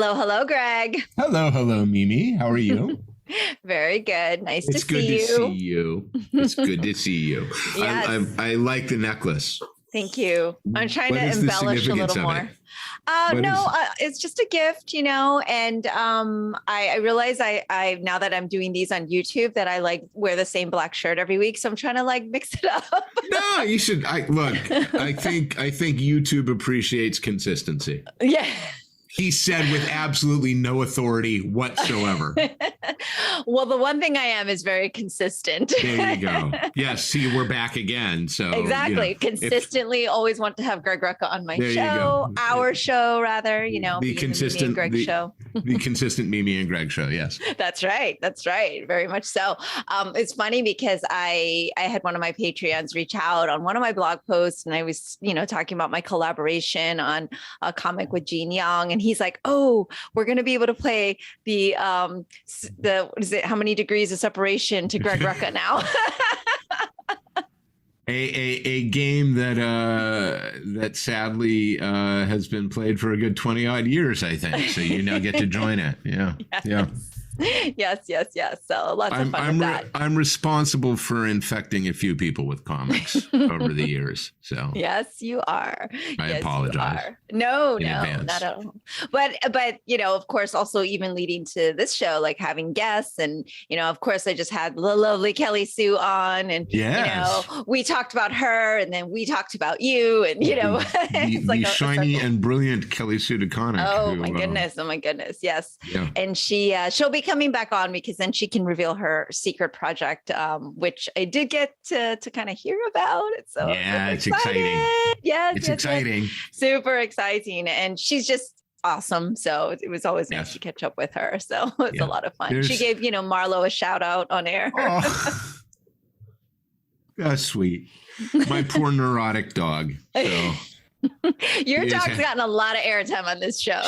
Hello, hello, Greg. Hello, Mimi. How are you? Very good. Nice to It's good see to you. see you. It's good to see you. Yes. I like the necklace. Thank you. I'm trying What to is the embellish a significance little of more. it? What is- It's just a gift, and I realize I now that I'm doing these on YouTube that I like wear the same black shirt every week, so I'm trying to like mix it up. No, you should. I think YouTube appreciates consistency. Yeah. He said with absolutely no authority whatsoever. Well, the one thing I am is very consistent. There you go. Yes, see, we're back again. So Exactly. Consistently always want to have Greg Rucka on my There you show, go. our show, rather, the being consistent Greg show. The consistent Mimi and Greg show. Yes. That's right. That's right. Very much so. It's funny because I had one of my Patreons reach out on one of my blog posts, and I was, talking about my collaboration on a comic with Gene Young, and he's like, "Oh, we're going to be able to play the what is it? How many degrees of separation to Greg Rucka now?" A game that sadly has been played for a good 20 odd years, I think. So you now get to join it. Yeah. Yes. Yeah. Yes. So lots of fun with that. I'm responsible for infecting a few people with comics over the years. So yes, you are. I apologize. No, advance. not at all. But of course, also even leading to this show, like having guests, and of course, I just had the lovely Kelly Sue on, and we talked about her, and then we talked about you, and the shiny and brilliant Kelly Sue DeConnick. Oh my goodness, yes. Yeah. And she'll be coming back on because then she can reveal her secret project, which I did get to kind of hear about. So it's exciting. Yes, it's exciting. Yes. Super exciting, and she's just awesome. So it was always nice to catch up with her. So it's a lot of fun. She gave Marlowe a shout out on air. Oh. That's sweet. My poor neurotic dog. So. Your dog's gotten a lot of airtime on this show.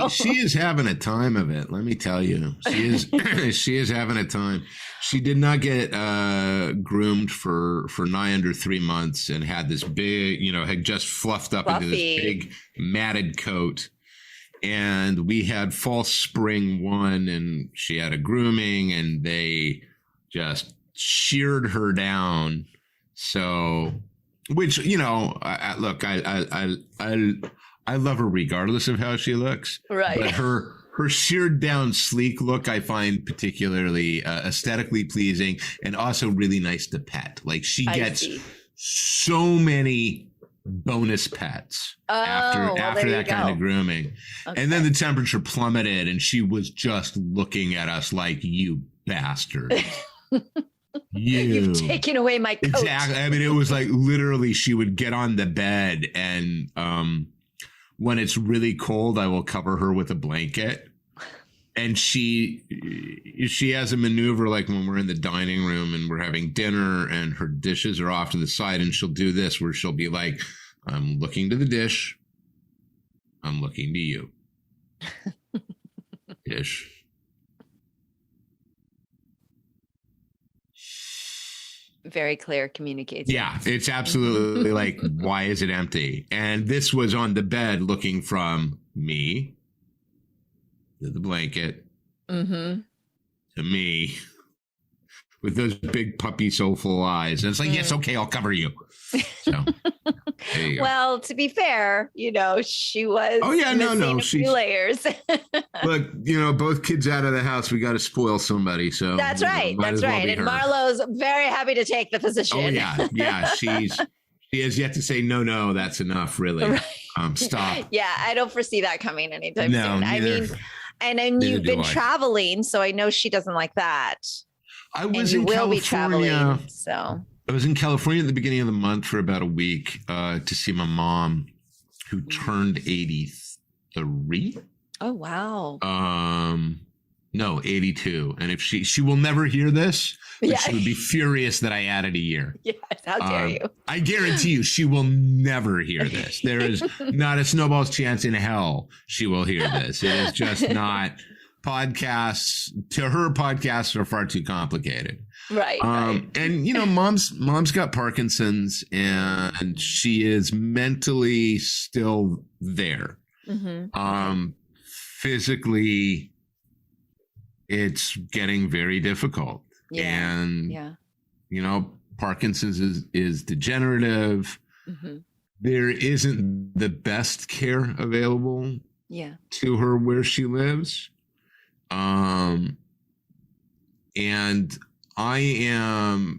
She is having a time of it. Let me tell you, she is having a time. She did not get groomed for nigh under 3 months, and had this big, had just fluffed up into this big matted coat. And we had false spring 1, and she had a grooming, and they just sheared her down. So. Which, I love her regardless of how she looks. Right. But her sheared down, sleek look, I find particularly aesthetically pleasing, and also really nice to pet. Like, she gets so many bonus pets after that kind of grooming. Okay. And then the temperature plummeted, and she was just looking at us like, "You bastard." You've taken away my coat. Exactly. I mean, it was like literally she would get on the bed, and when it's really cold, I will cover her with a blanket. And she has a maneuver, like when we're in the dining room and we're having dinner and her dishes are off to the side, and she'll do this where she'll be like, "I'm looking to the dish. I'm looking to you." Dish. Very clear communication. Yeah, it's absolutely like, why is it empty? And this was on the bed looking from me to the blanket to me with those big puppy soulful eyes. And it's like, yes, okay, I'll cover you. So there you go. Well, to be fair, she was missing a few layers. Look, both kids out of the house, we got to spoil somebody. So that's right. That's right. And Marlowe's very happy to take the position. Oh yeah. She has yet to say no. That's enough, really. Right. Stop. Yeah, I don't foresee that coming anytime soon. I mean, and you've been traveling, so I know she doesn't like that. I was in California. So I was in California at the beginning of the month for about a week to see my mom, who turned 83. Oh, wow. No, 82. And if she will never hear this, but she would be furious that I added a year. Yes, how dare you? I guarantee you she will never hear this. There is not a snowball's chance in hell she will hear this. It is just not. Podcasts, to her, podcasts are far too complicated. Right. And mom's got Parkinson's, and she is mentally still there. physically, it's getting very difficult. Yeah. And, Yeah. you know, Parkinson's is degenerative. Mm-hmm. There isn't the best care available to her where she lives. And I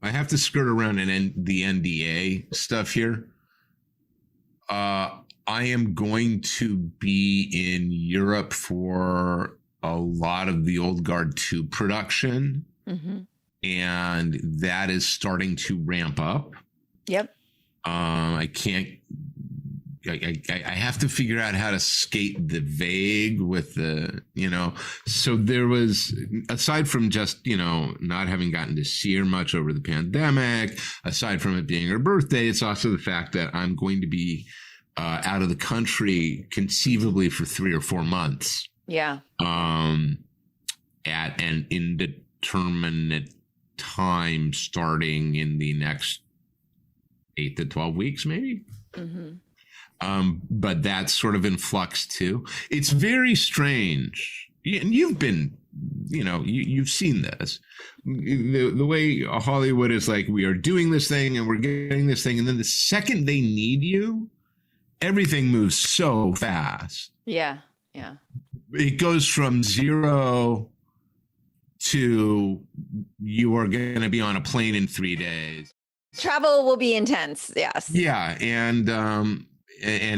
have to skirt around the NDA stuff here. I am going to be in Europe for a lot of the Old Guard 2 production. Mm-hmm. And that is starting to ramp up. Yep. I have to figure out how to skate the vague with the, you know, so there was, aside from just, you know, not having gotten to see her much over the pandemic, aside from it being her birthday, it's also the fact that I'm going to be out of the country conceivably for 3 or 4 months. Yeah. At an indeterminate time starting in the next 8 to 12 weeks, maybe. Mm-hmm. But that's sort of in flux too. It's very strange. And you've been, you know, you've seen this. The way Hollywood is like, we are doing this thing and we're getting this thing. And then the second they need you, everything moves so fast. Yeah. Yeah. It goes from 0 to you are going to be on a plane in 3 days. Travel will be intense. Yes. Yeah. And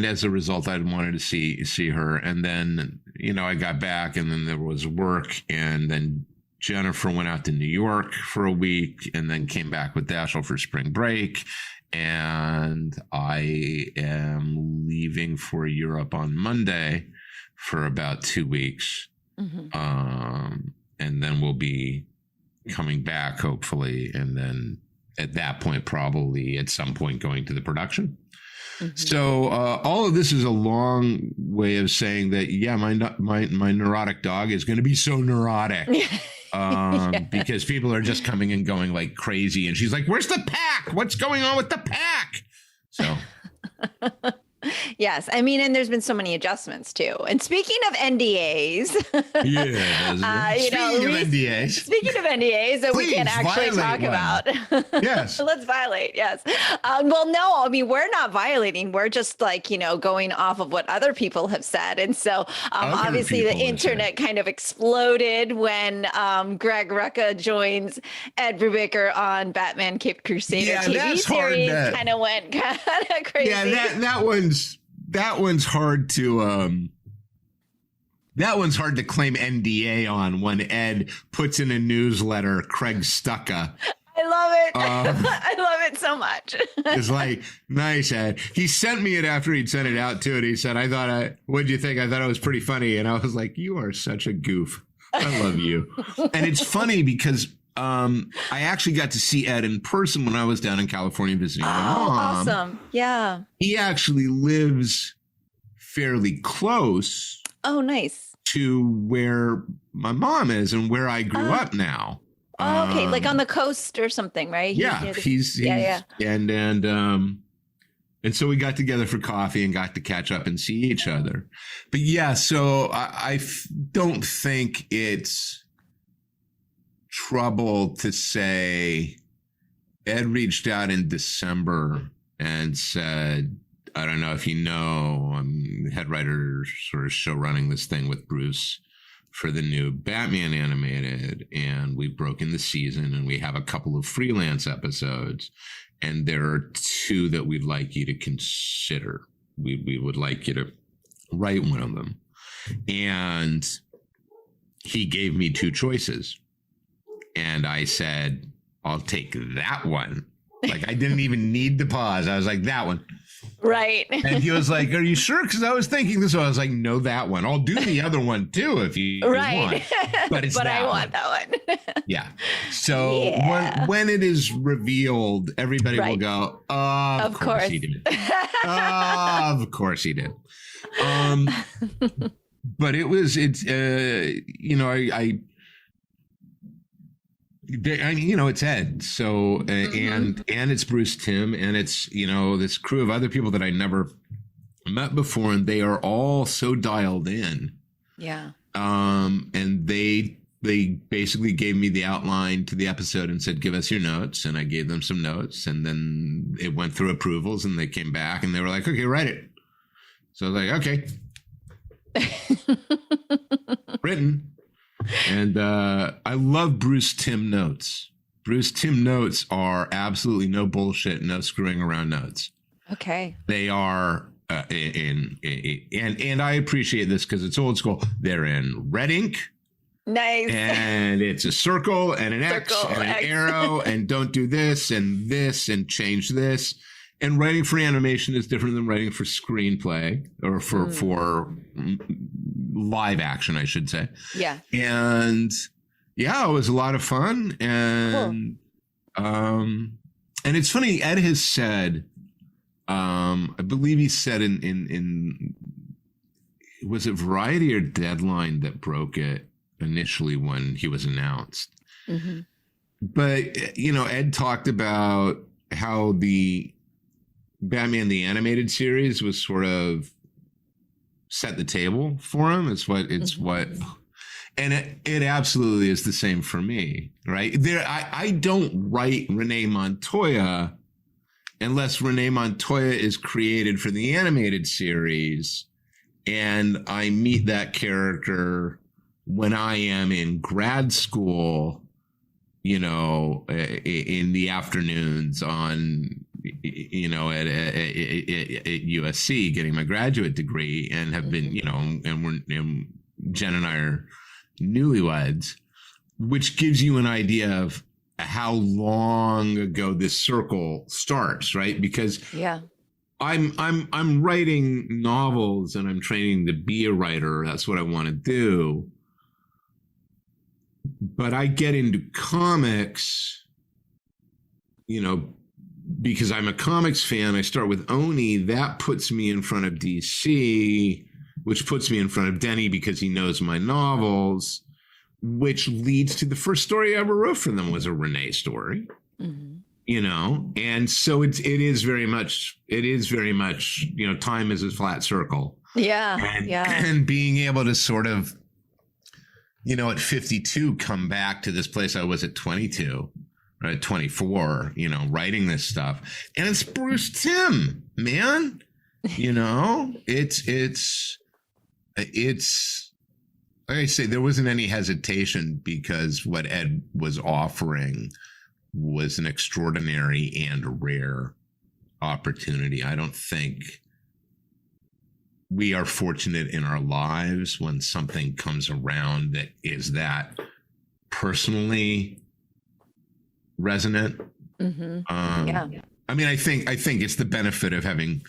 as a result, I wanted to see her. And then, you know, I got back and then there was work. And then Jennifer went out to New York for a week and then came back with Dashiell for spring break. And I am leaving for Europe on Monday for about 2 weeks. Mm-hmm. And then we'll be coming back, hopefully. And then at that point, probably at some point going to the production. Mm-hmm. So all of this is a long way of saying that, yeah, my neurotic dog is going to be so neurotic because people are just coming and going like crazy. And she's like, where's the pack? What's going on with the pack? So. Yes. I mean, and there's been so many adjustments too. And speaking of NDAs, speaking of NDAs that we can't actually talk about. Yes. Let's violate. Yes. Well, no, I mean, we're not violating. We're just like, you know, going off of what other people have said. And so obviously the internet kind of exploded when Greg Rucka joins Ed Brubaker on Batman Cape Crusader TV series. Kind of went kind of crazy. Yeah, that one's hard to claim NDA on when Ed puts in a newsletter Craig Stucca. I love it. I love it so much. It's like, nice, Ed. He sent me it after he'd sent it out too, and he said, what'd you think? I thought it was pretty funny. And I was like, you are such a goof. I love you. And it's funny because I actually got to see Ed in person when I was down in California visiting my mom. Awesome. Yeah. He actually lives fairly close. Oh, nice. To where my mom is and where I grew up now. Oh, okay. Like on the coast or something, right? He's And so we got together for coffee and got to catch up and see each other. But yeah, so I don't think it's trouble to say Ed reached out in December and said, I don't know if you know, I'm head writer, sort of show running this thing with Bruce for the new Batman animated, and we've broken the season and we have a couple of freelance episodes, and there are 2 that we'd like you to consider. We would like you to write one of them. And he gave me 2 choices. And I said, I'll take that one. Like, I didn't even need to pause. I was like, that one. Right. And he was like, are you sure? Because I was thinking this one. I was like, no, that one. I'll do the other one too if you want. But it's I want that one. Yeah. So when it is revealed, everybody will go, of course he did. Of course he did. But it's Ed. So, and it's Bruce Timm, and it's, this crew of other people that I never met before, and they are all so dialed in. Yeah. And they basically gave me the outline to the episode and said, give us your notes. And I gave them some notes, and then it went through approvals, and they came back and they were like, okay, write it. So I was like, okay. Written. And I love Bruce Timm notes. Bruce Timm notes are absolutely no bullshit, no screwing around notes. Okay. They are, and I appreciate this because it's old school. They're in red ink. Nice. And it's a circle and an X and an arrow, and don't do this and change this. And writing for animation is different than writing for screenplay or for live action, I should say. Yeah. And yeah, it was a lot of fun. And and it's funny, Ed has said, I believe he said in was it Variety or Deadline that broke it initially when he was announced. Mm-hmm. But, you know, Ed talked about how the Batman the Animated Series was sort of set the table for him. It's what and it absolutely is the same for me, right? I don't write Renee Montoya unless Renee Montoya is created for the animated series, and I meet that character when I am in grad school, you know, in the afternoons on, you know, at USC getting my graduate degree, and have been, you know, and Jen and I are newlyweds, which gives you an idea of how long ago this circle starts, right? Because I'm writing novels and I'm training to be a writer. That's what I want to do. But I get into comics, you know, because I'm a comics fan. I start with Oni. That puts me in front of DC, which puts me in front of Denny because he knows my novels, which leads to the first story I ever wrote for them was a Renee story, you know? And so it is very much, you know, time is a flat circle. Yeah. And being able to sort of, you know, at 52, come back to this place I was at 22, or at 24, you know, writing this stuff. And it's Bruce Timm, man. You know, it's like I say, there wasn't any hesitation because what Ed was offering was an extraordinary and rare opportunity. I don't think we are fortunate in our lives when something comes around that is that personally resonant. I mean, I think it's the benefit of having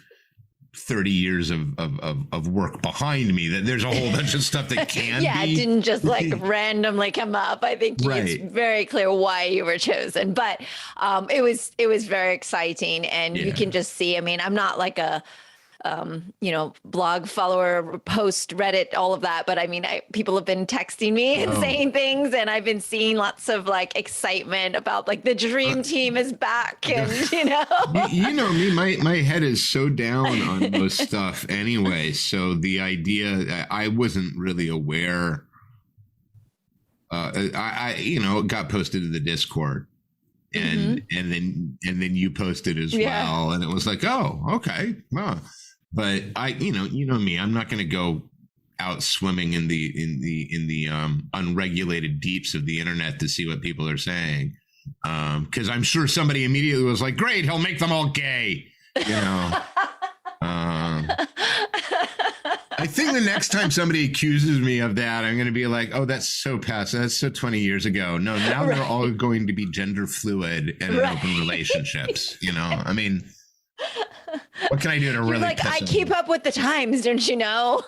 30 years of work behind me that there's a whole bunch of stuff that can be. It didn't just like randomly come up. I think it's very clear why you were chosen, but it was very exciting, and you can just see, I mean, I'm not like a you know, blog follower, post, Reddit, all of that. But I mean, people have been texting me and saying things, and I've been seeing lots of like excitement about like the dream team is back, and you know, you know me, my head is so down on most stuff anyway. So the idea, I wasn't really aware. I you know, it got posted to the Discord. And then you posted as well, and it was like, oh, okay, well. But you know me, I'm not going to go out swimming in the unregulated deeps of the internet to see what people are saying, because I'm sure somebody immediately was like, great, he'll make them all gay, you know. I think the next time somebody accuses me of that, I'm going to be like, oh, that's so past. That's so 20 years ago. No, now they're all going to be gender fluid and in open relationships. You know, I mean, what can I do to really like, I keep up with the times, don't you know?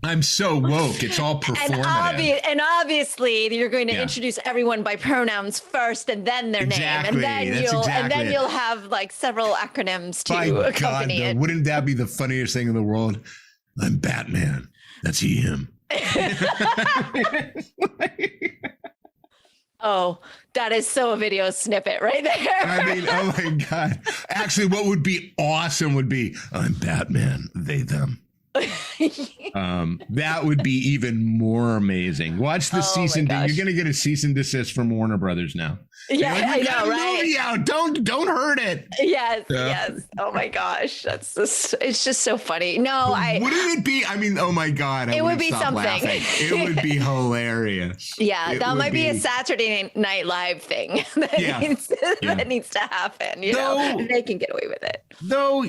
I'm so woke. It's all performative. And obviously you're going to introduce everyone by pronouns first and then their name. And then you'll have like several acronyms to accompany it. Wouldn't that be the funniest thing in the world? I'm Batman. That's him. Oh, that is so a video snippet right there. I mean, oh my God. Actually, what would be awesome would be, I'm Batman, they, them. That would be even more amazing. Watch the cease and you're going to get a cease and desist from Warner Brothers now. Yeah, like, I know, right? Movie out. Don't hurt it. Yes, yes. Oh my gosh, it's just so funny. No, wouldn't it be? I mean, oh my God, it would be something. Laughing. It would be hilarious. Yeah, that might be a Saturday Night Live thing that needs to happen. You know, they can get away with it. Though,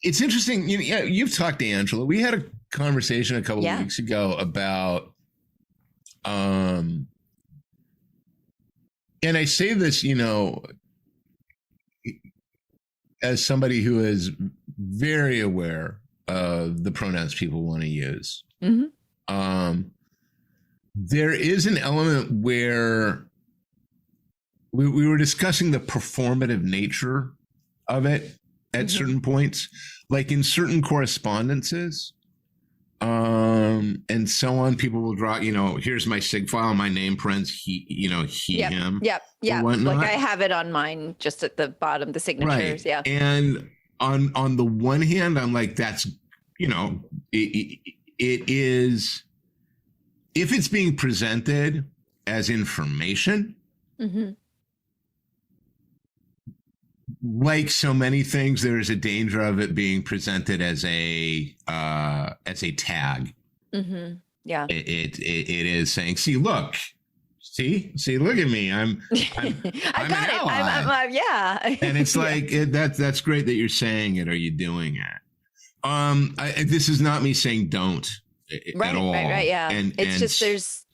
it's interesting. You've talked to Angela. We had a conversation a couple of weeks ago about, and I say this, as somebody who is very aware of the pronouns people want to use. Mm-hmm. There is an element where we were discussing the performative nature of it at certain points, like in certain correspondences, and so on. People will draw, here's my sig file, my name, parens, he, him. Yep. Like I have it on mine, just at the bottom, the signatures. Right. Yeah. And on the one hand, I'm like, that's, it is, if it's being presented as information, like so many things, there is a danger of it being presented as a tag. Mm-hmm. Yeah, it is saying, see, look at me. I'm I got it. I'm yeah. And it's like that's great that you're saying it. Are you doing it? This is not me saying don't at all. Right. Yeah. And it's just there's.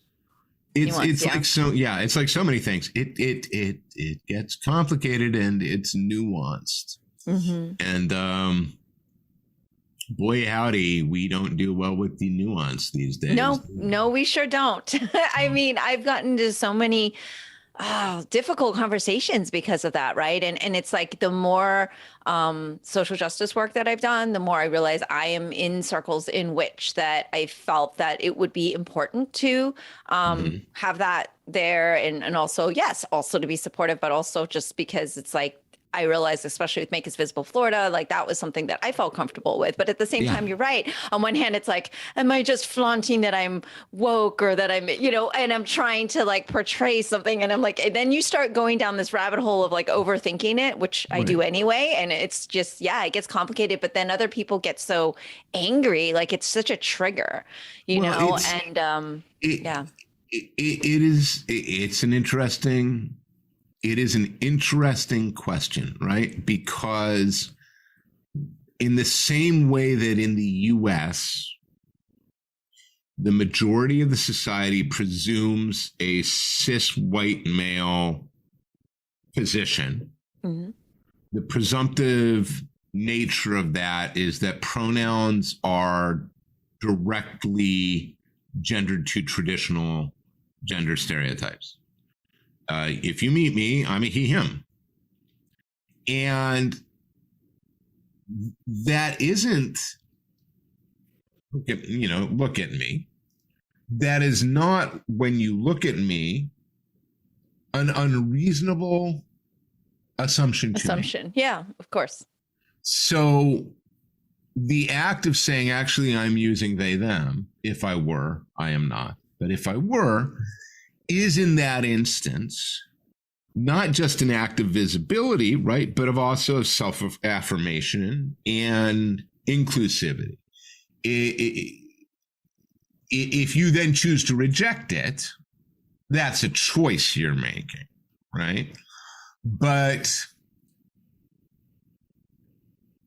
It's like so many things. It gets complicated and it's nuanced. Mm-hmm. And boy howdy, we don't do well with the nuance these days. No, we sure don't. I mean, I've gotten to so many difficult conversations because of that, right? And it's like the more social justice work that I've done, the more I realize I am in circles in which that I felt that it would be important to have that there, and also, yes, also to be supportive, but also just because it's like, I realized, especially with Make Us Visible Florida, like that was something that I felt comfortable with. But at the same time, you're right. On one hand, it's like, am I just flaunting that I'm woke or that I'm, and I'm trying to like portray something. And I'm like, and then you start going down this rabbit hole of like overthinking it, which I do anyway. And it's just, it gets complicated. But then other people get so angry, like it's such a trigger, It is an interesting question, right? Because in the same way that in the US, the majority of the society presumes a cis white male position, the presumptive nature of that is that pronouns are directly gendered to traditional gender stereotypes. If you meet me, I'm a he, him. And that isn't, look at me. That is not, when you look at me, an unreasonable assumption. Yeah, of course. So the act of saying, actually, I'm using they, them, if I were, I am not, but if I were, is in that instance not just an act of visibility, right, but of also self-affirmation and inclusivity. If you then choose to reject it, that's a choice you're making, right? But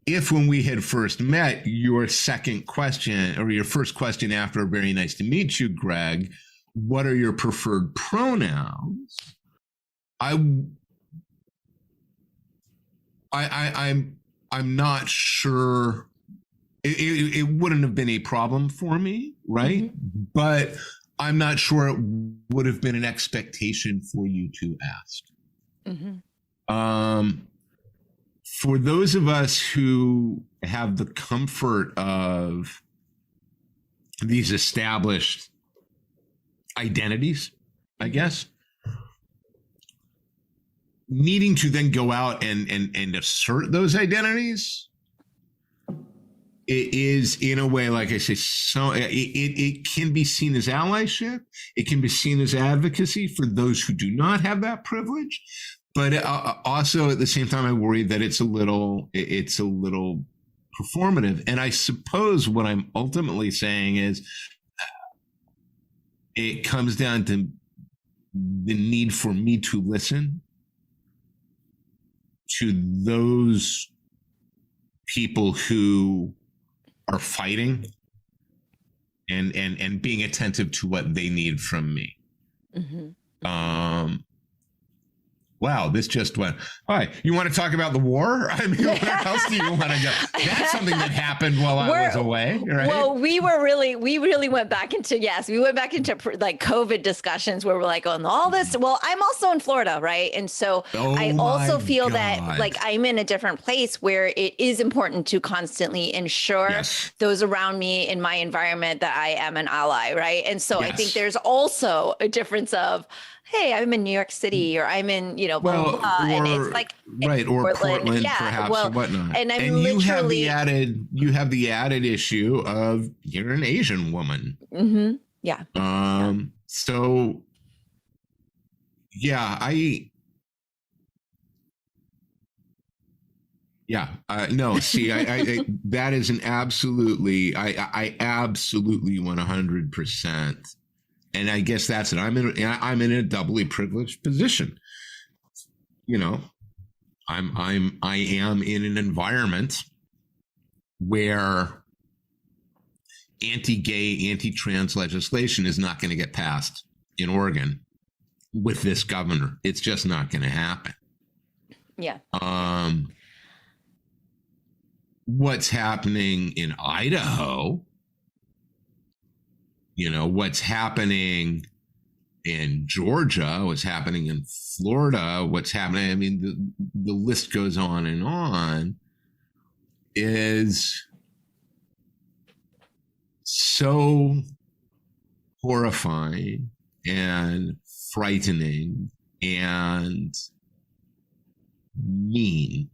if when we had first met, your second question or your first question after very nice to meet you, Greg, what are your preferred pronouns? I'm not sure. It wouldn't have been a problem for me, right? But I'm not sure it would have been an expectation for you to ask. For those of us who have the comfort of these established identities, I guess, needing to then go out and assert those identities, it is, in a way, like I say, so it can be seen as allyship. It can be seen as advocacy for those who do not have that privilege. But also at the same time, I worry that it's a little performative. And I suppose what I'm ultimately saying is it comes down to the need for me to listen to those people who are fighting and being attentive to what they need from me. Wow, this just went. All right, you want to talk about the war? I mean, where else do you want to go? That's something that happened while I was away, right? Well, we really went back into, we went back into like COVID discussions where we're like, oh, and all this. Well, I'm also in Florida, right? And so I also feel that like I'm in a different place where it is important to constantly ensure those around me in my environment that I am an ally, right? And so I think there's also a difference of, hey, I'm in New York City, or I'm in, blah, blah, blah. And it's like, right, or Portland perhaps, or whatnot. And I'm and literally, you have the added issue of you're an Asian woman. Yeah. So, no, see, I that is an absolutely, I absolutely 100%. And I guess that's it. I'm in a doubly privileged position. I am in an environment where anti-gay, anti-trans legislation is not going to get passed in Oregon with this governor. It's just not going to happen. Yeah. What's happening in Idaho? What's happening in Georgia, what's happening in Florida, what's happening. I mean, the list goes on, is so horrifying and frightening and mean.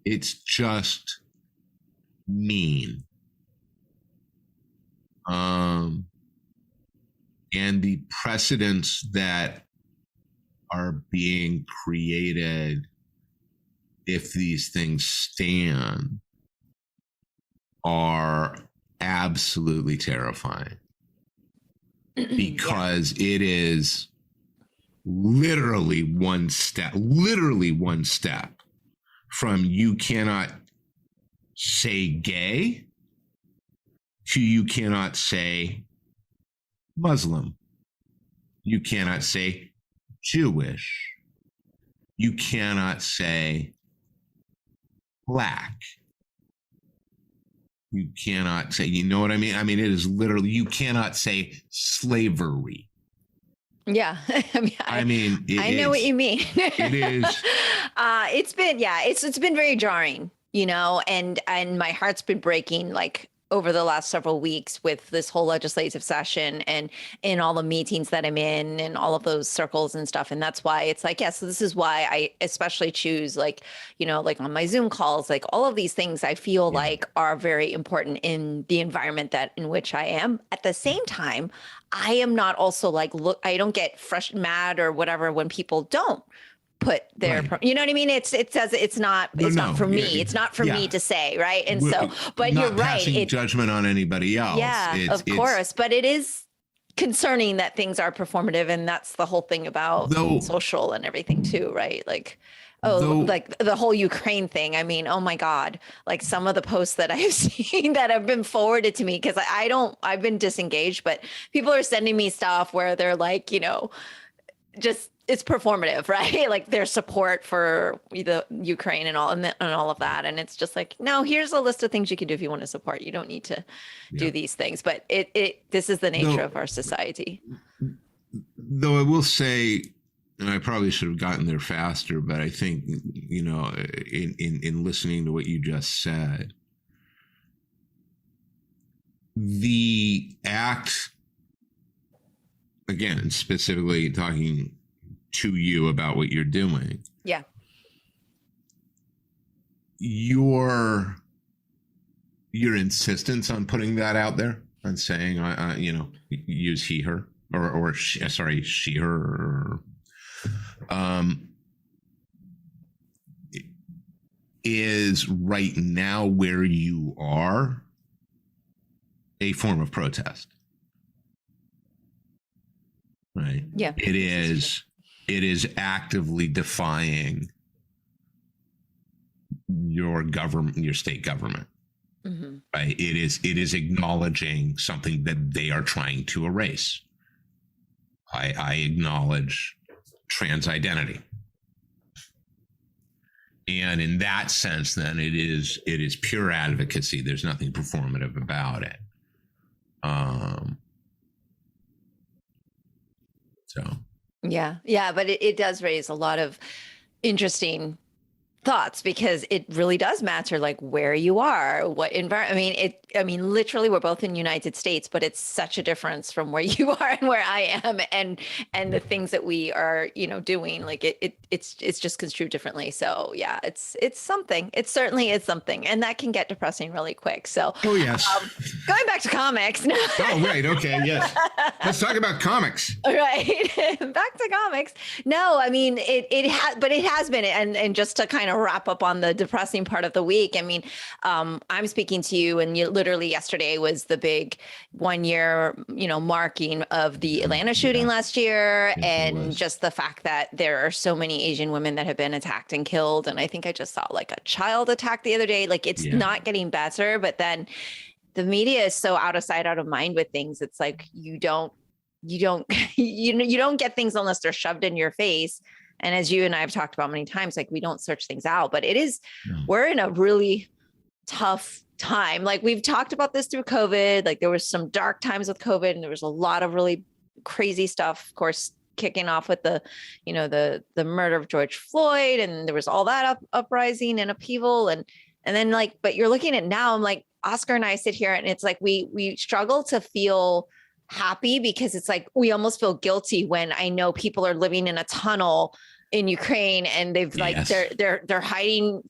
It's just mean. And the precedents that are being created, if these things stand, are absolutely terrifying, because it is literally one step from you cannot say gay to you cannot say Muslim. You cannot say Jewish. You cannot say black. You cannot say, you know what I mean? I mean, it is literally, you cannot say slavery. Yeah. I know what you mean. It is. It's been very jarring, and my heart's been breaking like over the last several weeks with this whole legislative session and in all the meetings that I'm in and all of those circles and stuff. And that's why it's like, so this is why I especially choose like on my Zoom calls, like all of these things I feel like are very important in the environment in which I am. At the same time, I am not also like, I don't get mad or whatever when people don't put their, you know what I mean? It's not for me. It's not for me to say, right? And but you're right. Passing judgment on anybody else. Yeah, of course. But it is concerning that things are performative, and that's the whole thing about social and everything too, right? Like, like the whole Ukraine thing. I mean, oh my God, like some of the posts that I've seen that have been forwarded to me, because I've been disengaged, but people are sending me stuff where they're like, just, it's performative, right? Like their support for the Ukraine and all of that. And it's just like, no, here's a list of things you can do if you want to support. You don't need to do these things, but this is the nature of our society. Though I will say, and I probably should have gotten there faster, but I think, in listening to what you just said, the act again, specifically talking to you about what you're doing. Yeah. Your insistence on putting that out there and saying, use he, her, or she, her, or, is right now where you are a form of protest. Right. Yeah. It is actively defying your government, your state government. Mm-hmm. Right. It is acknowledging something that they are trying to erase. I acknowledge trans identity. And in that sense, then it is pure advocacy. There's nothing performative about it. Yeah, but it does raise a lot of interesting thoughts, because it really does matter, like where you are, what environment. I mean, literally, we're both in the United States, but it's such a difference from where you are and where I am, and the things that we are, doing. Like it's just construed differently. So yeah, it's something. It certainly is something, and that can get depressing really quick. So yes. Going back to comics. Oh right, okay, yes. Let's talk about comics. Right, back to comics. No, I mean it has been, and just to kind of wrap up on the depressing part of the week. I mean, I'm speaking to you, and literally yesterday was the big 1 year, marking of the Atlanta shooting last year. And just the fact that there are so many Asian women that have been attacked and killed. And I think I just saw like a child attack the other day. Like it's not getting better, but then the media is so out of sight, out of mind with things. It's like, you don't get things unless they're shoved in your face. And as you and I have talked about many times, like we don't search things out, but we're in a really tough time. Like we've talked about this through COVID. Like there was some dark times with COVID, and there was a lot of really crazy stuff, of course, kicking off with the murder of George Floyd. And there was all that uprising and upheaval. And then but you're looking at now, I'm like, Oscar and I sit here, and it's like, we struggle to feel happy, because it's like we almost feel guilty when I know people are living in a tunnel in Ukraine, and they've they're hiding,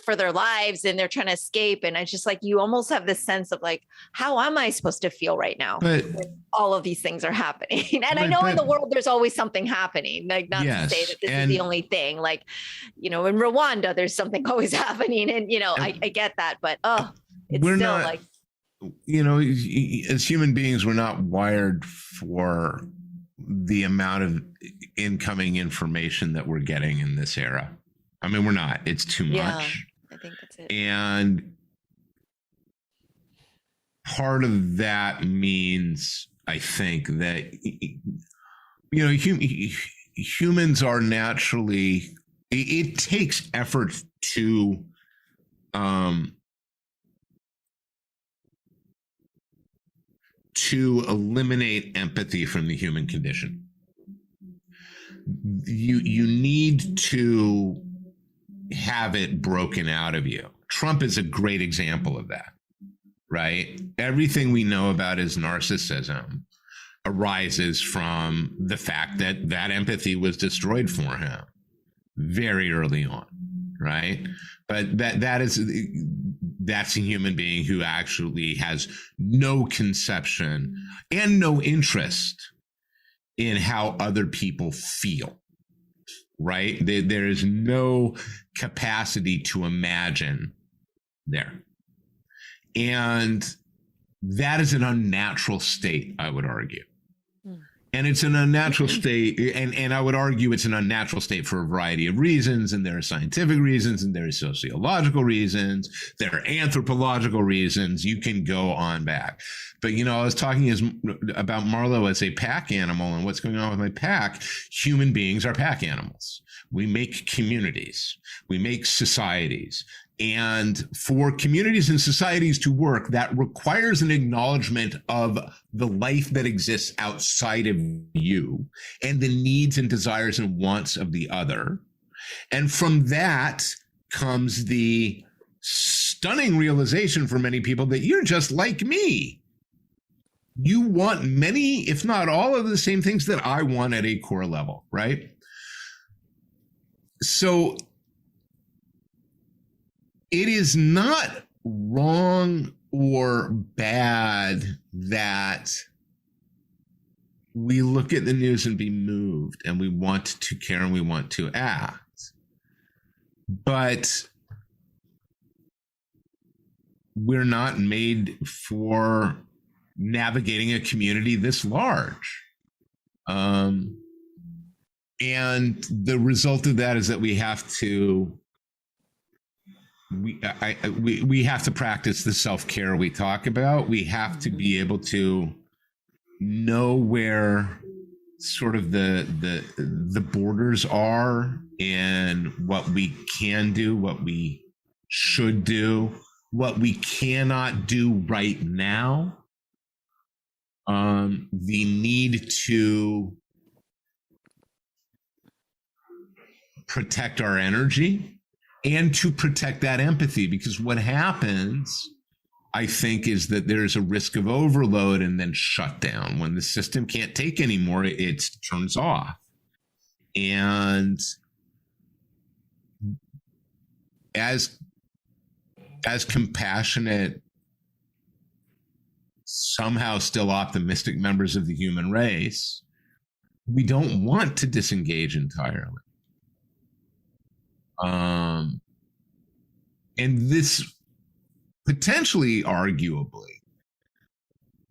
for their lives, and they're trying to escape. And I just like, you almost have this sense of like, how am I supposed to feel right now? But all of these things are happening. And I know in the world, there's always something happening, like not to say that this is the only thing, like, in Rwanda, there's something always happening. And, I get that, but, it's still not, like, as human beings, we're not wired for the amount of incoming information that we're getting in this era. I mean, we're not. It's too much. I think that's it. And part of that means, I think, that, humans are naturally, it takes effort to eliminate empathy from the human condition. You need to have it broken out of you. Trump is a great example of that, right? Everything we know about his narcissism arises from the fact that empathy was destroyed for him very early on, right? But that's a human being who actually has no conception and no interest in how other people feel, right? There is no capacity to imagine there. And that is an unnatural state, I would argue. And it's an unnatural state, and I would argue it's an unnatural state for a variety of reasons, and there are scientific reasons, and there are sociological reasons, there are anthropological reasons. You can go on back. But, I was talking about Marlowe as a pack animal, and what's going on with my pack. Human beings are pack animals. We make communities. We make societies. And for communities and societies to work, that requires an acknowledgement of the life that exists outside of you and the needs and desires and wants of the other. And from that comes the stunning realization for many people that you're just like me. you want many, if not all of the same things that I want at a core level, right? So it is not wrong or bad that we look at the news and be moved and we want to care and we want to act. But we're not made for navigating a community this large. And the result of that is that we have to we have to practice the self-care we talk about. We have to be able to know where sort of the borders are and what we can do, what we should do, what we cannot do right now. The need to protect our energy and to protect that empathy, because what happens, I think, is that there's a risk of overload and then shutdown. When the system can't take anymore, it turns off. And as compassionate, somehow still optimistic members of the human race, we don't want to disengage entirely. And this potentially, arguably,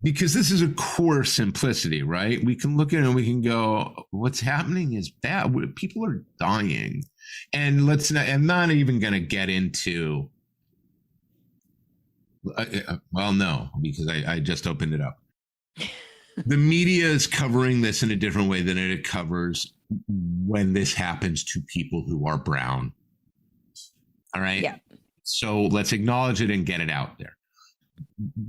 because this is a core simplicity, right? We can look at it and we can go, what's happening is bad. People are dying. And I'm not even going to get into, well, no, because I just opened it up. The media is covering this in a different way than it covers when this happens to people who are brown. All right. Yeah. So let's acknowledge it and get it out there.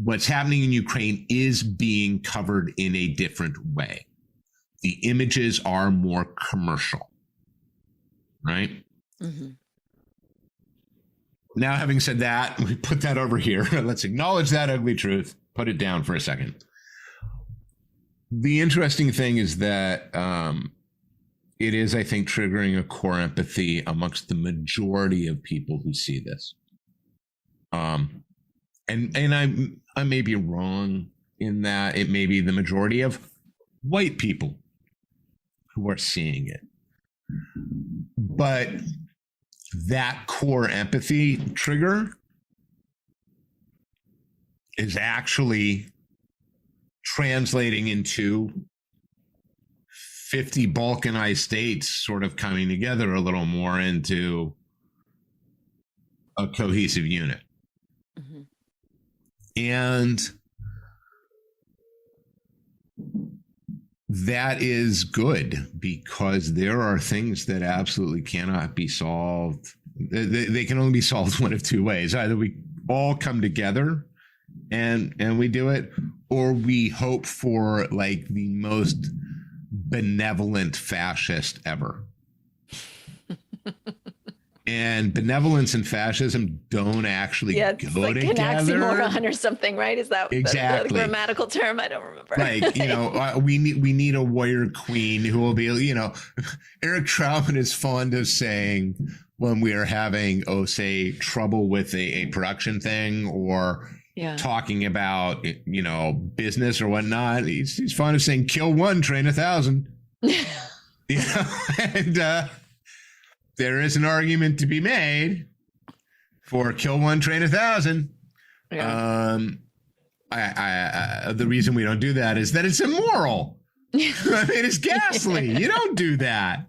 What's happening in Ukraine is being covered in a different way. The images are more commercial. Right. Mm-hmm. Now, having said that, we put that over here. Let's acknowledge that ugly truth. Put it down for a second. The interesting thing is that it is, I think, triggering a core empathy amongst the majority of people who see this. And I may be wrong in that it may be the majority of white people who are seeing it. But that core empathy trigger is actually translating into 50 balkanized states sort of coming together a little more into a cohesive unit. Mm-hmm. And that is good, because there are things that absolutely cannot be solved. They can only be solved one of two ways. Either we all come together and we do it, or we hope for like the most benevolent fascist ever. And benevolence and fascism don't actually go like together. An oxymoron or something, right? Is that exactly the grammatical term? I don't remember. Like, we need a warrior queen who will be, Eric Troutman is fond of saying when we are having, say, trouble with a production thing or talking about, business or whatnot. He's fond of saying, kill one, train 1,000. And there is an argument to be made for kill one, train 1,000. Yeah. The reason we don't do that is that it's immoral. I mean, it's ghastly. You don't do that.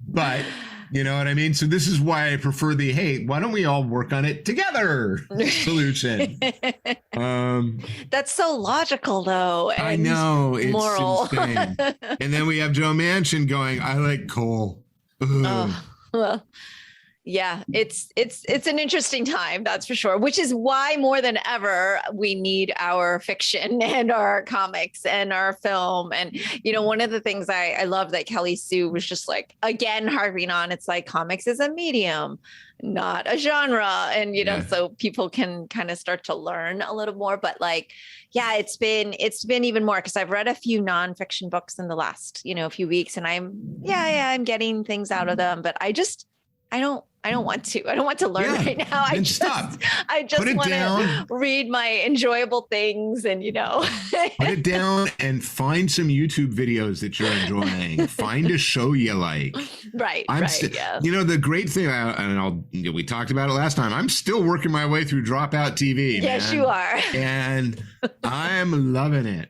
But you know what I mean? So this is why I prefer the, hey, why don't we all work on it together solution? That's so logical, though. And I know. It's moral. insane. And then we have Joe Manchin going, I like coal. Oh, well, Yeah, it's an interesting time, that's for sure, which is why more than ever we need our fiction and our comics and our film. And, one of the things I love that Kelly Sue was just like, again, harping on, it's like comics is a medium, not a genre. And, so people can kind of start to learn a little more, but like, yeah, it's been even more because I've read a few nonfiction books in the last, few weeks, and I'm getting things out of them, but I don't want to. I don't want to learn right now. I just want to read my enjoyable things and, Put it down and find some YouTube videos that you're enjoying. Find a show you like. Right. Yeah. The great thing, we talked about it last time, I'm still working my way through Dropout TV. Yes, you are. And I'm loving it.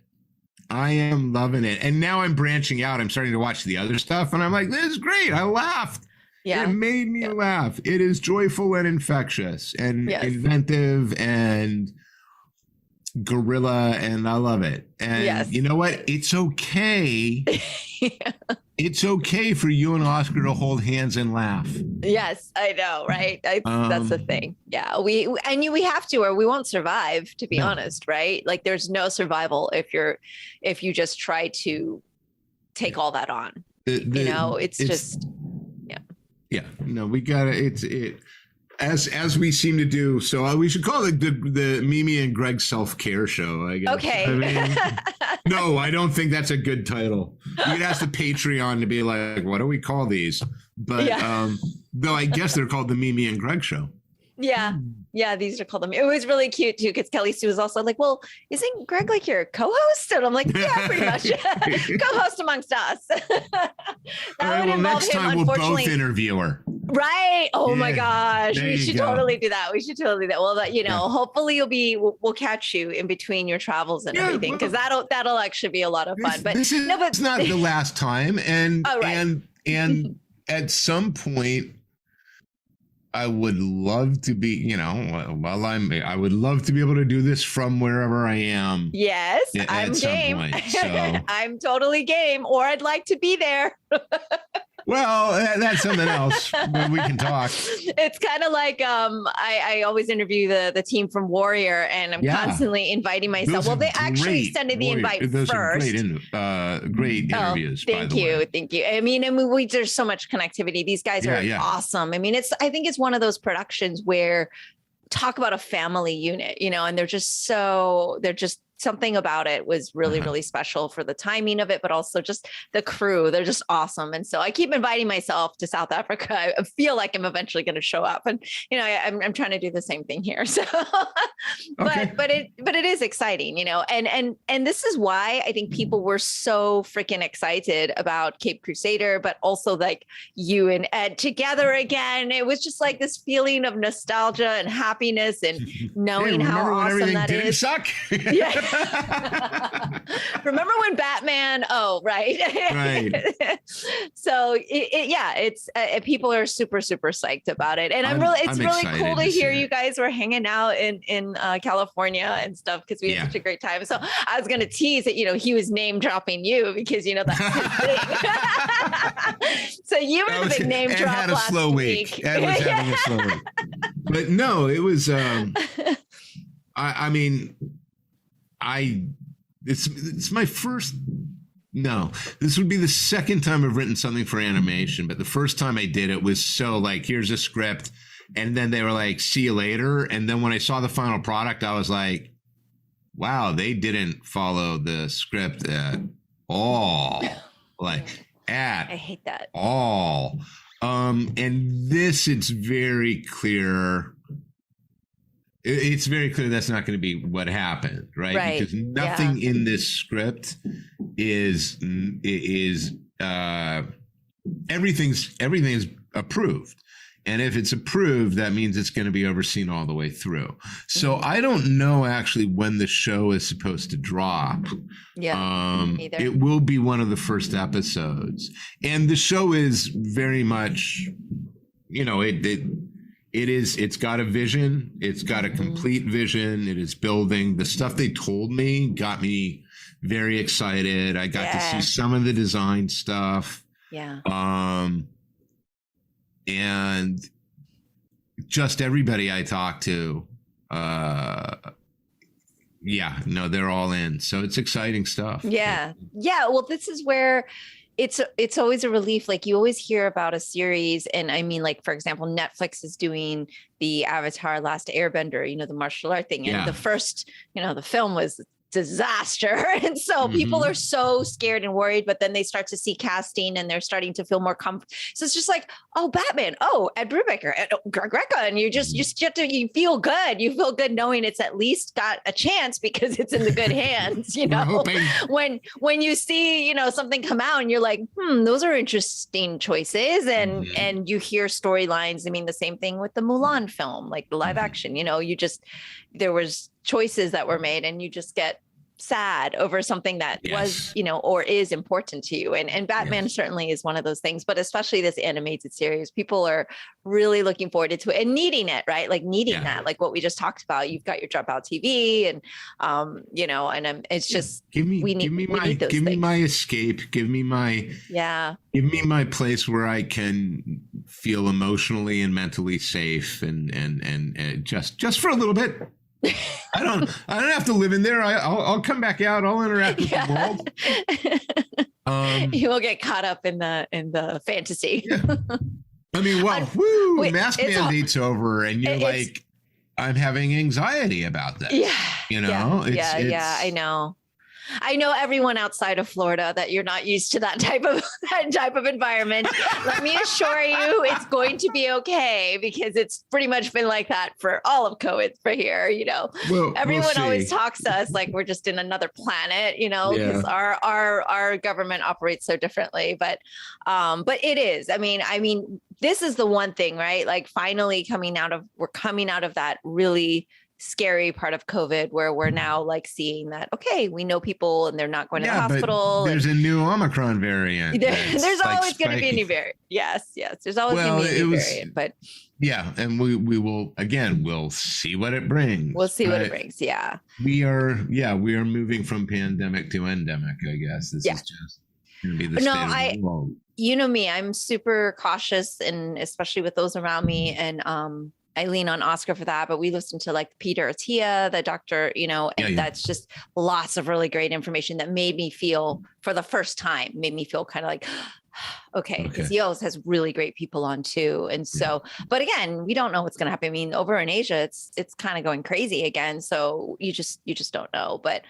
I am loving it. And now I'm branching out. I'm starting to watch the other stuff. And I'm like, this is great. I laughed. Yeah. It made me laugh. It is joyful and infectious and inventive and guerrilla, and I love it. And you know what? It's okay. It's okay for you and Oscar to hold hands and laugh. Yes, I know, right? That's the thing. Yeah, we have to, or we won't survive, to be honest, right? Like there's no survival if you just try to take all that on. It's just yeah, no, we gotta, as we seem to do. So we should call it the Mimi and Greg self-care show, I guess. Okay. I mean, no, I don't think that's a good title. You could ask the Patreon to be like, what do we call these? But though I guess they're called the Mimi and Greg show. Yeah, these are called them. It was really cute too, because Kelly Sue was also like, well, isn't Greg like your co-host? And I'm like, yeah, pretty much. Co-host amongst us. Next time we'll both interview her. Right. Oh my gosh. We should totally do that. Well, hopefully we'll catch you in between your travels and everything, because that'll actually be a lot of fun. But it's not the last time. And and at some point, I would love to be, I would love to be able to do this from wherever I am. Yes, I'm game. Point, so. I'm totally game, or I'd like to be there. Well, that's something else. We can talk. It's kind of like I always interview the team from Warrior, and I'm constantly inviting myself. They actually extended the invite first. Great interviews. Thank you. I mean, there's so much connectivity. These guys are awesome. I mean, I think it's one of those productions where talk about a family unit, and they're just something about it was really, really special for the timing of it, but also just the crew. They're just awesome. And so I keep inviting myself to South Africa. I feel like I'm eventually going to show up, and, I'm trying to do the same thing here. So, but it is exciting, and this is why I think people were so freaking excited about Cape Crusader, but also like you and Ed together again. It was just like this feeling of nostalgia and happiness and knowing how awesome that is. Suck. Yeah. Remember when Batman? Oh, right. So it's people are super, super psyched about it, and it's really cool to hear you guys were hanging out in California and stuff, because we had such a great time. So I was going to tease that he was name dropping you, because that's his thing. So you were the big name drop had a last slow week. Ed was having a slow week, but no, it was. I mean. It's my first. No, this would be the second time I've written something for animation, but the first time I did it was so like, here's a script, and then they were like, see you later. And then when I saw the final product, I was like, wow, they didn't follow the script at all. Like I hate that. All. And this, it's very clear. It's very clear that's not going to be what happened, right? Because nothing in this script is everything's approved, and if it's approved, that means it's going to be overseen all the way through. So I don't know actually when the show is supposed to drop. Either. It will be one of the first episodes, and the show is very much, it's got a vision. It's got a complete vision. It is building. The stuff they told me got me very excited. I got to see some of the design stuff. Yeah. And just everybody I talk to, yeah, no, they're all in. So it's exciting stuff. Yeah. Yeah. Well, this is where it's always a relief. Like you always hear about a series. And I mean, like, for example, Netflix is doing the Avatar Last Airbender, the martial art thing. And the first, the film was disaster. And so people are so scared and worried, but then they start to see casting and they're starting to feel more comfortable. So it's just like, oh, Batman, oh, Ed Brubaker, Greg Rucka. And you feel good. You feel good knowing it's at least got a chance because it's in the good hands, when you see, something come out and you're like, those are interesting choices. And you hear storylines. I mean, the same thing with the Mulan film, like the live action, there was choices that were made and you just get sad over something that was, or is important to you. And Batman certainly is one of those things, but especially this animated series, people are really looking forward to it and needing it, right? Like needing that, like what we just talked about. You've got your Dropout TV and, it's just, give me my escape. Give me my place where I can feel emotionally and mentally safe and just for a little bit. I don't have to live in there. I'll come back out. I'll interact with the world. You will get caught up in the fantasy. I mean, mask mandate's over, and you're like, I'm having anxiety about this. I know. I know everyone outside of Florida that you're not used to that type of environment. Let me assure you, it's going to be okay because it's pretty much been like that for all of COVID for here. Everyone always talks to us like we're just in another planet, because our government operates so differently. But it is. I mean, this is the one thing, right? Like finally we're coming out of that really scary part of COVID where we're now like seeing that, okay, we know people and they're not going to the hospital. There's a new Omicron variant. There's always going to be a new variant. Yes. There's always going to be a new variant, but and we will, again, we'll see what it brings. We'll see what it brings. Yeah. We are moving from pandemic to endemic, I guess. This is just going to be the state of the world. You know me, I'm super cautious and especially with those around me and, I lean on Oscar for that, but we listen to like Peter Attia, the doctor, and that's just lots of really great information that made me feel for the first time, kind of like, okay, because he always has really great people on too. And so, but again, we don't know what's going to happen. I mean, over in Asia, it's kind of going crazy again. So you just don't know, but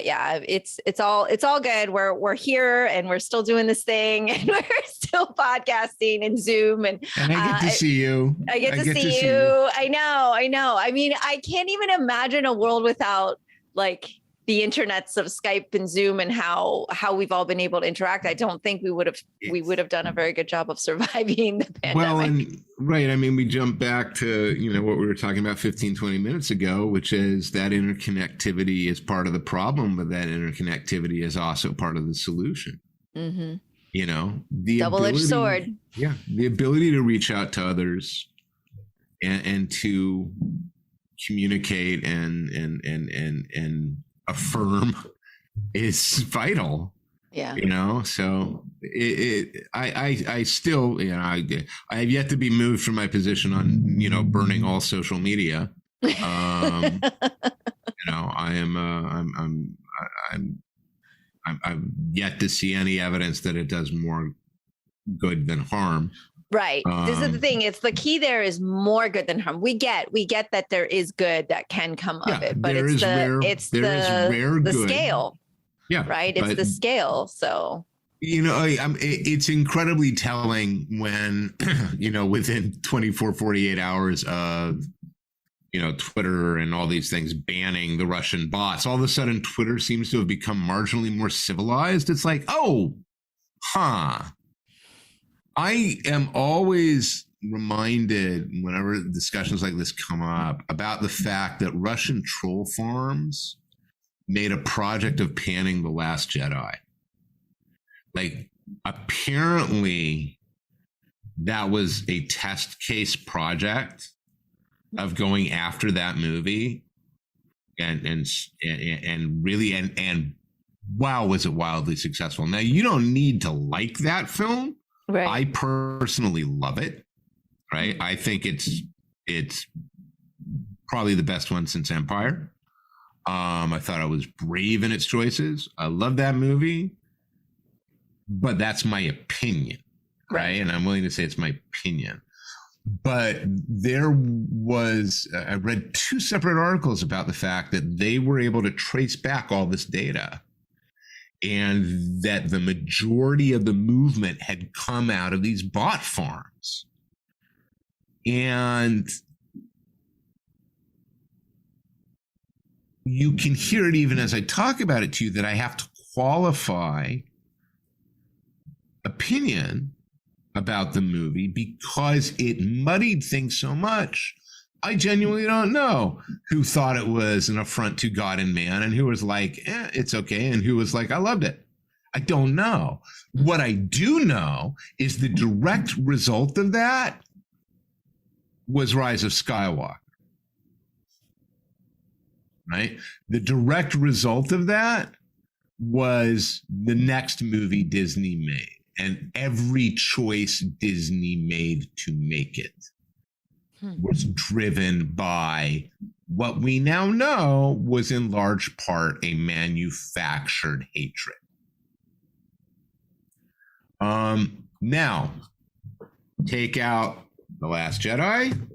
yeah, it's all good. We're here and we're still doing this thing and we're still podcasting and Zoom and I get to see you. I get to see you. I know. I mean, I can't even imagine a world without like the internets of Skype and Zoom and how we've all been able to interact. I don't think we would have done a very good job of surviving the pandemic. Well, right. I mean, we jump back to, what we were talking about 15, 20 minutes ago, which is that interconnectivity is part of the problem, but that interconnectivity is also part of the solution. Mm-hmm. The double-edged sword. Yeah. The ability to reach out to others and to communicate and affirm is vital. Yeah. So I still, I have yet to be moved from my position on, burning all social media. I'm yet to see any evidence that it does more good than harm. Right. This is the thing. It's the key there is more good than harm. We get that there is good that can come of it, but it's the scale. Yeah. Right. It's the scale. So, it's incredibly telling when, within 24, 48 hours of, Twitter and all these things banning the Russian bots, all of a sudden Twitter seems to have become marginally more civilized. It's like, I am always reminded whenever discussions like this come up about the fact that Russian troll farms made a project of panning The Last Jedi. Like, apparently that was a test case project of going after that movie and really wow, was it wildly successful. Now, you don't need to like that film. Right. I personally love it. Right. I think it's It's probably the best one since Empire. I thought it was brave in its choices. I love that movie, but that's my opinion, right? And I'm willing to say it's my opinion. But there was, I read 2 separate articles about the fact that they were able to trace back all this data, and that the majority of the movement had come out of these bot farms. And you can hear it even as I talk about it to you, that I have to qualify opinion about the movie because it muddied things so much. I genuinely don't know who thought it was an affront to God and man, and who was like, it's okay, and who was like, I loved it. I don't know. What I do know is the direct result of that was Rise of Skywalker. Right? The direct result of that was the next movie Disney made, and every choice Disney made to make it was driven by what we now know was in large part a manufactured hatred. Now, take out The Last Jedi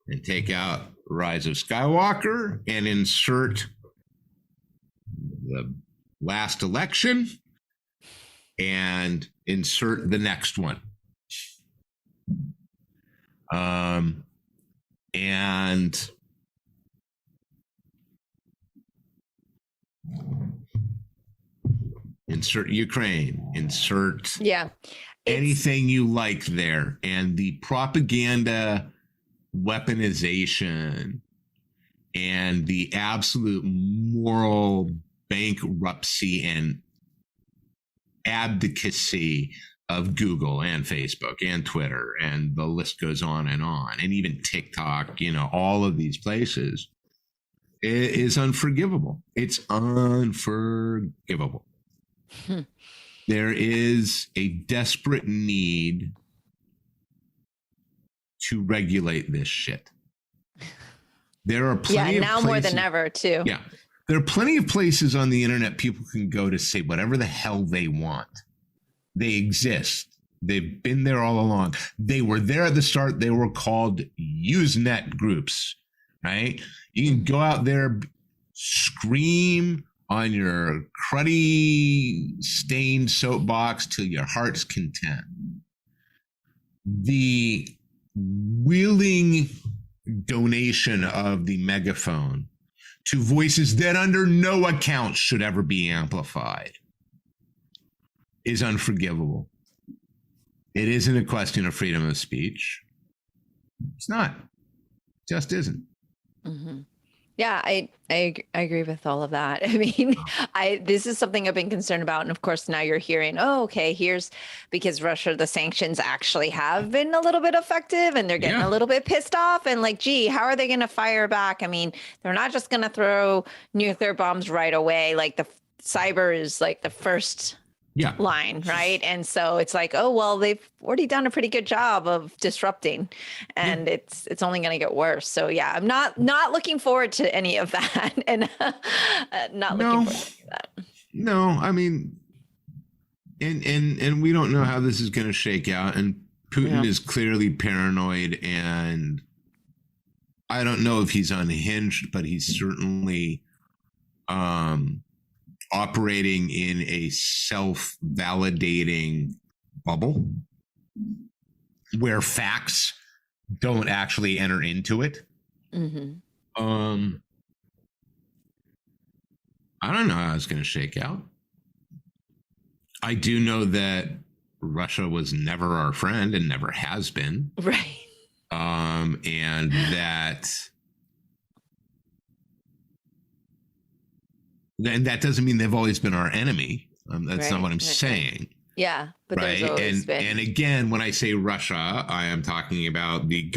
and take out Rise of Skywalker and insert the last election and insert the next one. And insert Ukraine, insert anything you like there. And the propaganda weaponization and the absolute moral bankruptcy and advocacy of Google and Facebook and Twitter, and the list goes on, and even TikTok, all of these places, it is unforgivable. It's unforgivable. There is a desperate need to regulate this shit. There are plenty of places, more than ever, too. Yeah. There are plenty of places on the internet people can go to say whatever the hell they want. They exist. They've been there all along. They were there at the start. They were called Usenet groups, right? You can go out there, scream on your cruddy stained soapbox till your heart's content. The willing donation of the megaphone to voices that under no account should ever be amplified is unforgivable. It isn't a question of freedom of speech. It's not. It just isn't. Mm-hmm. Yeah, I agree with all of that. I mean, this is something I've been concerned about. And of course, now you're hearing, here's because Russia, the sanctions actually have been a little bit effective and they're getting a little bit pissed off. And like, gee, how are they going to fire back? I mean, they're not just going to throw nuclear bombs right away. Like the cyber is like the first line, right? And so it's like, they've already done a pretty good job of disrupting, and it's only going to get worse. So I'm not looking forward to any of that, and not looking forward to any of that. No, I mean, and we don't know how this is going to shake out, and Putin is clearly paranoid, and I don't know if he's unhinged, but he's certainly operating in a self-validating bubble where facts don't actually enter into it. Mm-hmm. I don't know how it's going to shake out. I do know that Russia was never our friend and never has been. Right. And that doesn't mean they've always been our enemy. That's not what I'm saying. Yeah, but right. There's always been. And again, when I say Russia, I am talking about the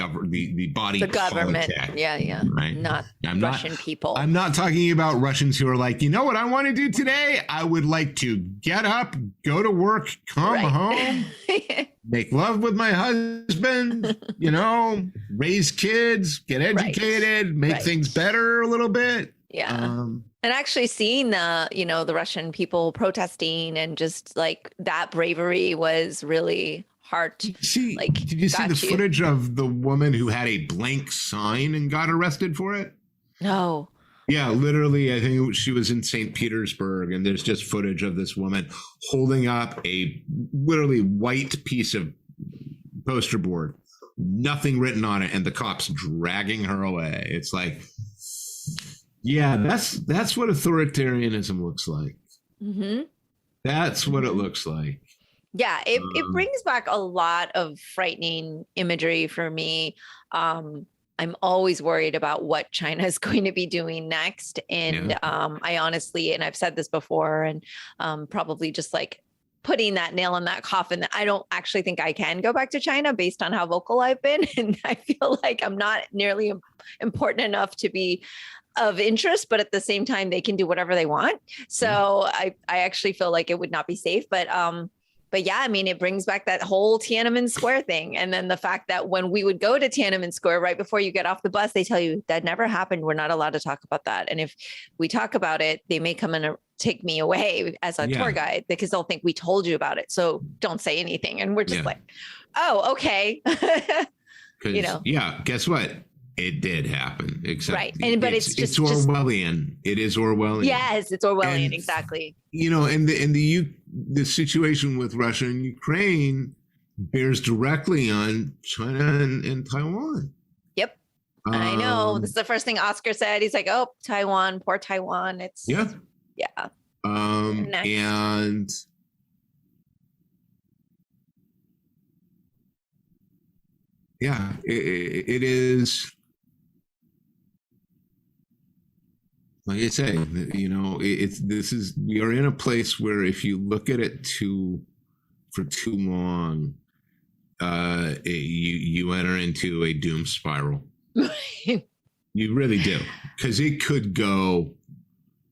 body, the government. politic, Yeah. Right. Not Russian people. I'm not talking about Russians who are like, you know what I want to do today? I would like to get up, go to work, come home, make love with my husband, raise kids, get educated, make things better a little bit. Yeah. And actually seeing the Russian people protesting and just like that bravery was really hard. Did you see the footage of the woman who had a blank sign and got arrested for it? No. Yeah, literally, I think she was in St. Petersburg, and there's just footage of this woman holding up a literally white piece of poster board, nothing written on it, and the cops dragging her away. It's like, yeah, that's what authoritarianism looks like. Mm-hmm. That's what it looks like. Yeah, it brings back a lot of frightening imagery for me. I'm always worried about what China is going to be doing next. And I honestly, and I've said this before, and probably just like putting that nail in that coffin, that I don't actually think I can go back to China based on how vocal I've been. And I feel like I'm not nearly important enough to be of interest, but at the same time, they can do whatever they want. So I actually feel like it would not be safe. But yeah, I mean, it brings back that whole Tiananmen Square thing. And then the fact that when we would go to Tiananmen Square, right before you get off the bus, they tell you that never happened. We're not allowed to talk about that. And if we talk about it, they may come and take me away as a tour guide because they'll think we told you about it. So don't say anything. And we're just like, oh, okay. Yeah, guess what? It did happen. Except but it's Orwellian. It is Orwellian. Yes, it's Orwellian. Exactly. And the situation with Russia and Ukraine bears directly on China and Taiwan. Yep. I know. This is the first thing Oscar said. He's like, "Oh, Taiwan, poor Taiwan." And it is. Like I say, we are in a place where if you look at it for too long, you enter into a doom spiral. You really do, because it could go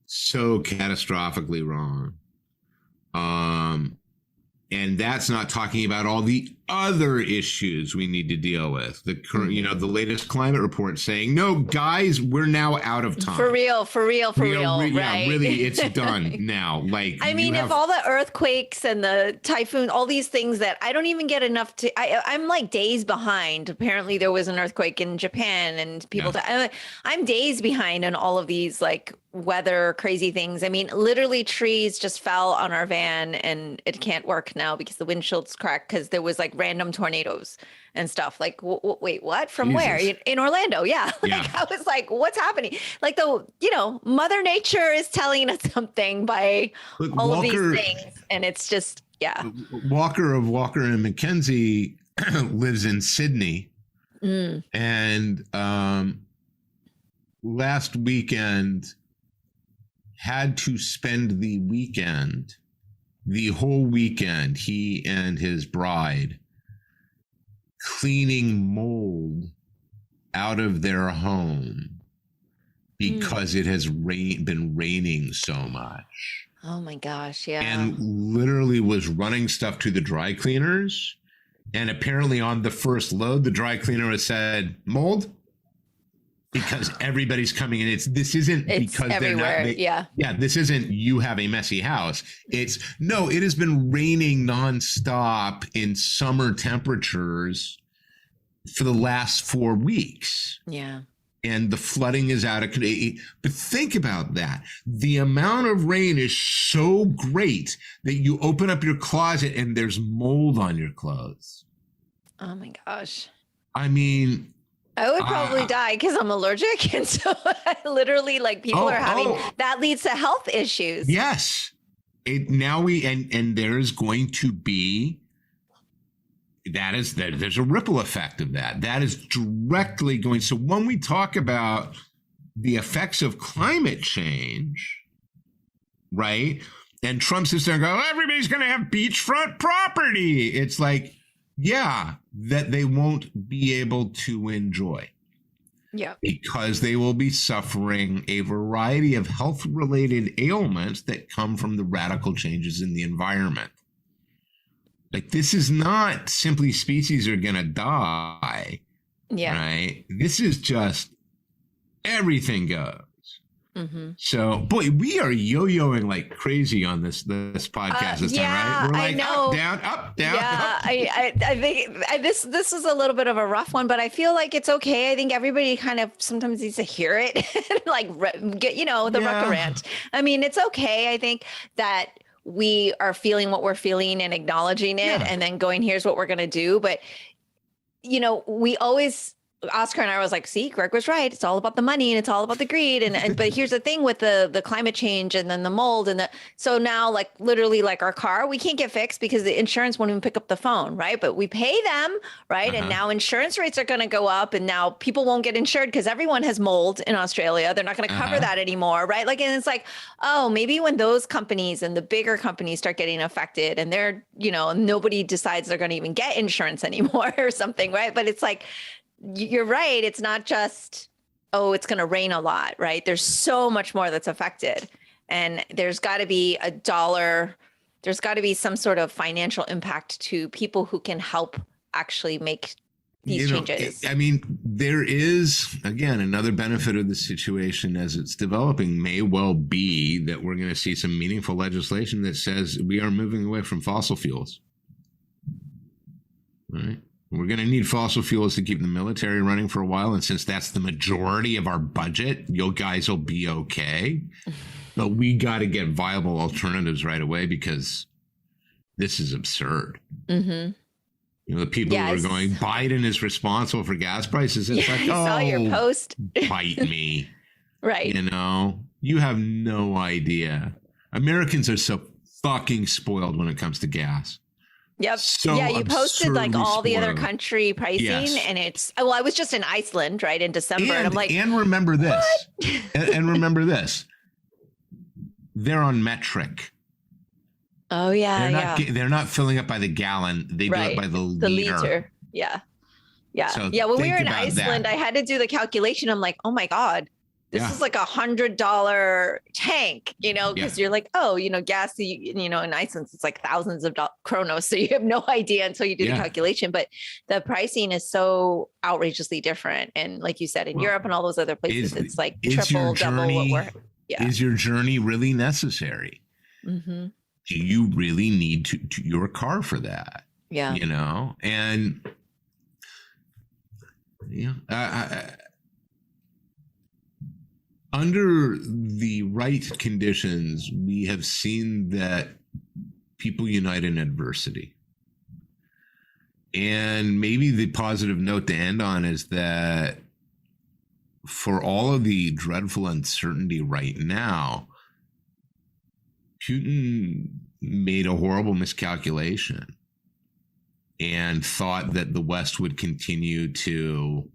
so catastrophically wrong. And that's not talking about all the other issues we need to deal with. The current, the latest climate report saying, no, guys, we're now out of time. For real. Yeah, right? really, it's done now. Like, I mean, if all the earthquakes and the typhoon, all these things that I don't even get enough to, I'm like days behind. Apparently there was an earthquake in Japan and people, I'm days behind on all of these like weather crazy things. I mean, literally trees just fell on our van and it can't work now because the windshield's cracked because there was like random tornadoes and stuff. Like, wait, what? From Jesus. where? In Orlando. Yeah. I was like, what's happening? Like Mother Nature is telling us something by all of these things. And it's just, Walker of Walker and Mackenzie lives in Sydney. And last weekend had to spend the whole weekend, he and his bride, cleaning mold out of their home because it has been raining so much. Oh my gosh, yeah. And literally was running stuff to the dry cleaners. And apparently on the first load, the dry cleaner has said, mold? Because everybody's coming in. This isn't because everywhere. They're not. This isn't you have a messy house. It has been raining nonstop in summer temperatures for the last 4 weeks. Yeah. And the flooding is out of control. But think about that. The amount of rain is so great that you open up your closet and there's mold on your clothes. Oh my gosh. I mean, I would probably die because I'm allergic. And so literally people are having, that leads to health issues. Yes. And there's going to be, there's a ripple effect of that. That is directly going. So when we talk about the effects of climate change, right? And Trump sits there and goes, everybody's going to have beachfront property. It's like, that they won't be able to enjoy. Yeah. Because they will be suffering a variety of health-related ailments that come from the radical changes in the environment. Like, this is not simply species are going to die. Yeah. Right. This is just everything goes. Mm-hmm. So, boy, we are yo-yoing like crazy on this podcast this time, right? We're like up, down, up, down. Yeah, up. I think this is a little bit of a rough one, but I feel like it's okay. I think everybody kind of sometimes needs to hear it, like get the Rucka rant. I mean, it's okay. I think that we are feeling what we're feeling and acknowledging it, and then going, here's what we're gonna do. But we always. Oscar and I was like, see, Greg was right. It's all about the money and it's all about the greed. But here's the thing with the climate change and then the mold so now like literally like our car, we can't get fixed because the insurance won't even pick up the phone. Right. But we pay them. Right. And now insurance rates are going to go up and now people won't get insured because everyone has mold in Australia. They're not going to cover that anymore. Right. Like, and it's like, oh, maybe when those companies and the bigger companies start getting affected and they're, nobody decides they're going to even get insurance anymore or something. Right. But it's like, you're right. It's not just, it's going to rain a lot, right? There's so much more that's affected. And there's got to be there's got to be some sort of financial impact to people who can help actually make these changes. I mean, there is, again, another benefit of the situation as it's developing may well be that we're going to see some meaningful legislation that says we are moving away from fossil fuels. All right. We're going to need fossil fuels to keep the military running for a while. And since that's the majority of our budget, you guys will be okay. But we got to get viable alternatives right away because this is absurd. Mm-hmm. The people who are going, Biden is responsible for gas prices. It's like, I saw your post. Bite me. Right. You have no idea. Americans are so fucking spoiled when it comes to gas. Yep. So you posted like all the other spoiled. country pricing and it's, I was just in Iceland, right, in December. And I'm like, and remember this, and remember this, they're on metric. Oh yeah. They're not filling up by the gallon. They do it by the liter. Yeah. Yeah. So when we were in Iceland, I had to do the calculation. I'm like, oh my God. This is like $100 tank, because you're like, gas, in Iceland, it's like thousands of kronos. So you have no idea until you do the calculation. But the pricing is so outrageously different. And like you said, in Europe and all those other places, it's like triple, double what we're. Yeah. Is your journey really necessary? Mm-hmm. Do you really need to your car for that? Yeah. And under the right conditions, we have seen that people unite in adversity. And maybe the positive note to end on is that for all of the dreadful uncertainty right now, Putin made a horrible miscalculation and thought that the West would continue to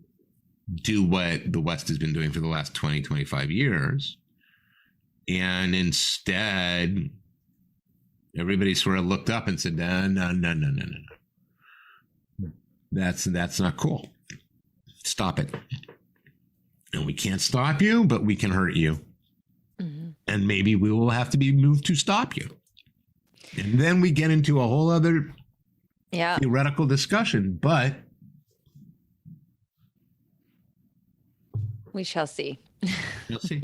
do what the West has been doing for the last 20, 25 years. And instead, everybody sort of looked up and said, no. That's not cool. Stop it. And we can't stop you, but we can hurt you. Mm-hmm. And maybe we will have to be moved to stop you. And then we get into a whole other theoretical discussion, but we shall see. We'll see.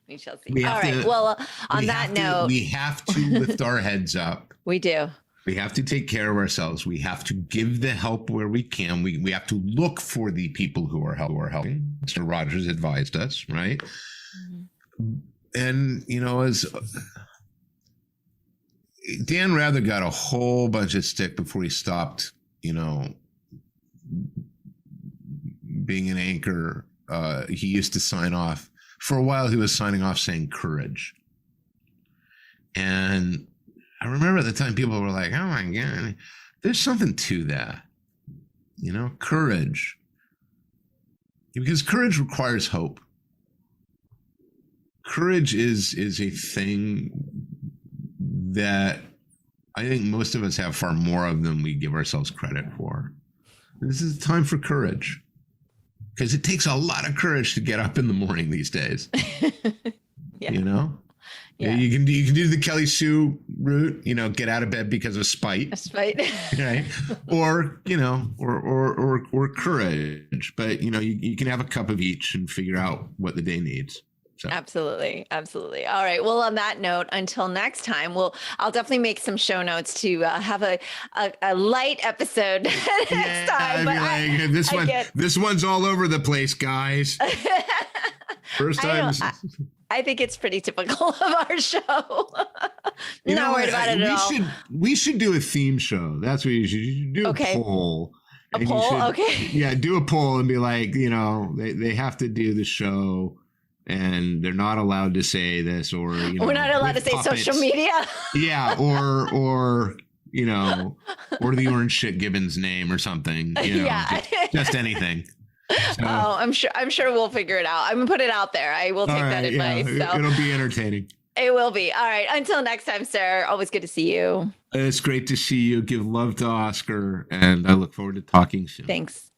We shall see. All right. Well, on that note, we have to lift our heads up. We do. We have to take care of ourselves. We have to give the help where we can. We have to look for the people who are helping. Mr. Rogers advised us, right? Mm-hmm. And, as Dan Rather got a whole bunch of stick before he stopped, being an anchor. He used to sign off. For a while, he was signing off saying courage. And I remember at the time people were like, oh my God, there's something to that. Courage. Because courage requires hope. Courage is a thing that I think most of us have far more of than we give ourselves credit for. This is time for courage. Because it takes a lot of courage to get up in the morning these days. Yeah. Yeah. You can do the Kelly Sue route, get out of bed because of spite. Spite. Right. Or, or courage. But, you can have a cup of each and figure out what the day needs. So. Absolutely. Absolutely. All right. Well, on that note, until next time, I'll definitely make some show notes to have a light episode next time. But this one's all over the place, guys. First time. I think it's pretty typical of our show. Not worried about it at all. We should do a theme show. That's what you should do. A poll. A poll? Okay. Yeah, do a poll and be like, they have to do the show. And they're not allowed to say this, or we're not allowed to say puppets. Social media. Yeah, or the orange shit Gibbons name or something. Just anything. So, I'm sure we'll figure it out. I'm gonna put it out there. I will take that advice. Yeah, it'll be entertaining. It will be. All right. Until next time, sir. Always good to see you. It's great to see you. Give love to Oscar, and I look forward to talking soon. Thanks.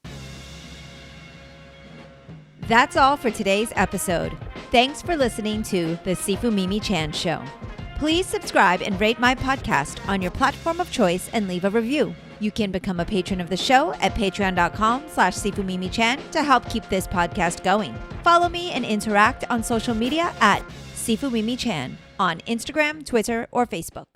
That's all for today's episode. Thanks for listening to The Sifu Mimi Chan Show. Please subscribe and rate my podcast on your platform of choice and leave a review. You can become a patron of the show at patreon.com/SifuMimiChan to help keep this podcast going. Follow me and interact on social media at Sifu Mimi Chan on Instagram, Twitter, or Facebook.